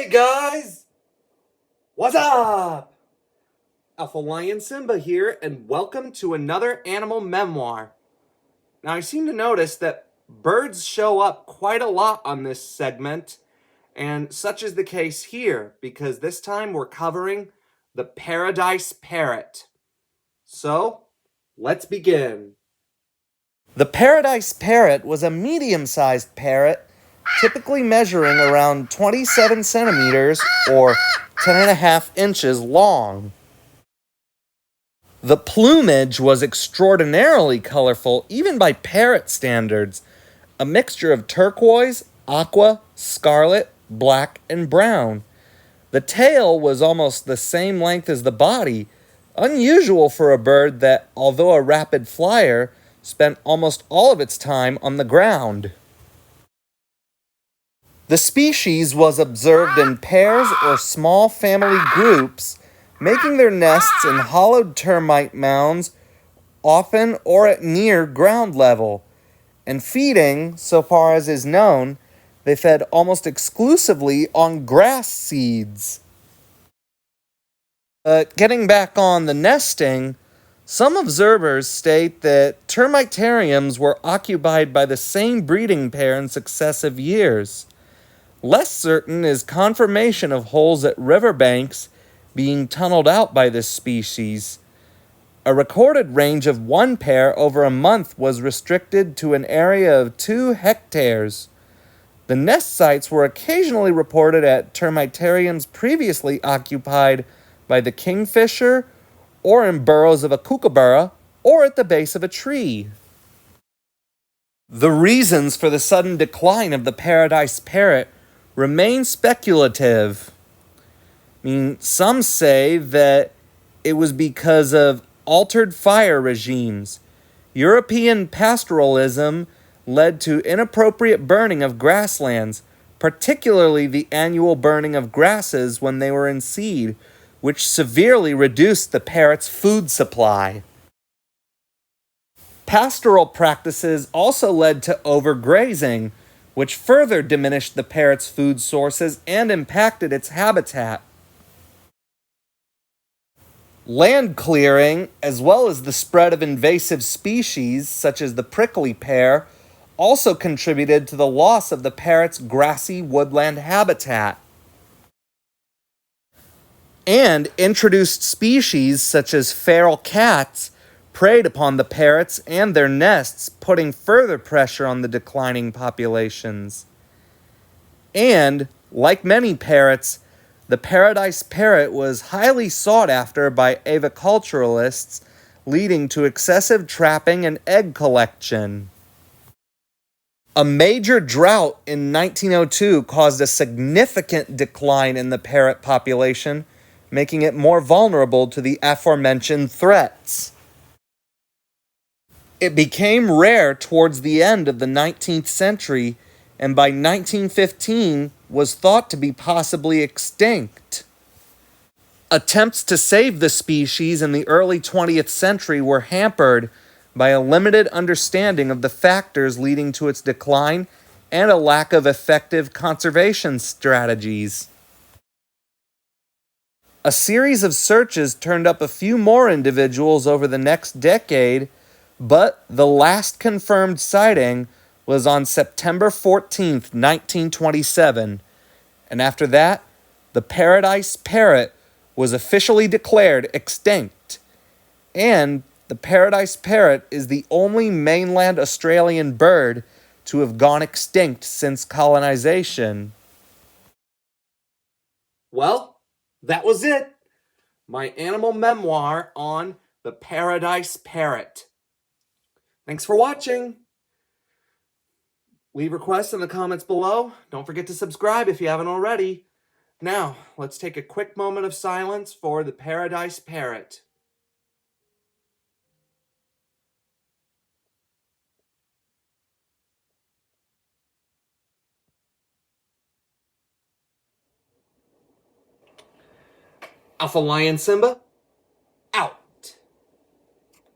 Hey guys! What's up? Alpha Lion Simba here, and welcome to another animal memoir. Now, I seem to notice that birds show up quite a lot on this segment, and such is the case here, because this time we're covering the Paradise Parrot. So, let's begin. The Paradise Parrot was a medium-sized parrot, typically measuring around 27 centimeters or 10.5 inches long. The plumage was extraordinarily colorful, even by parrot standards, a mixture of turquoise, aqua, scarlet, black, and brown. The tail was almost the same length as the body, unusual for a bird that, although a rapid flyer, spent almost all of its time on the ground. The species was observed in pairs or small family groups, making their nests in hollowed termite mounds, often or at near ground level, and feeding, so far as is known, they fed almost exclusively on grass seeds. Getting back on the nesting, some observers state that termitariums were occupied by the same breeding pair in successive years. Less certain is confirmation of holes at riverbanks being tunneled out by this species. A recorded range of one pair over a month was restricted to an area of 2 hectares. The nest sites were occasionally reported at termitariums previously occupied by the kingfisher, or in burrows of a kookaburra, or at the base of a tree. The reasons for the sudden decline of the Paradise Parrot remain speculative. Some say that it was because of altered fire regimes. European pastoralism led to inappropriate burning of grasslands, particularly the annual burning of grasses when they were in seed, which severely reduced the parrot's food supply. Pastoral practices also led to overgrazing, which further diminished the parrot's food sources and impacted its habitat. Land clearing, as well as the spread of invasive species, such as the prickly pear, also contributed to the loss of the parrot's grassy woodland habitat. And introduced species, such as feral cats, preyed upon the parrots and their nests, putting further pressure on the declining populations. And, like many parrots, the Paradise Parrot was highly sought after by aviculturalists, leading to excessive trapping and egg collection. A major drought in 1902 caused a significant decline in the parrot population, making it more vulnerable to the aforementioned threats. It became rare towards the end of the 19th century, and by 1915 was thought to be possibly extinct. Attempts to save the species in the early 20th century were hampered by a limited understanding of the factors leading to its decline and a lack of effective conservation strategies. A series of searches turned up a few more individuals over the next decade, but the last confirmed sighting was on September 14th, 1927, and after that, the Paradise Parrot was officially declared extinct, and the Paradise Parrot is the only mainland Australian bird to have gone extinct since colonization. Well, that was it. My animal memoir on the Paradise Parrot. Thanks for watching. Leave requests in the comments below. Don't forget to subscribe if you haven't already. Now, let's take a quick moment of silence for the Paradise Parrot. Alpha Lion Simba,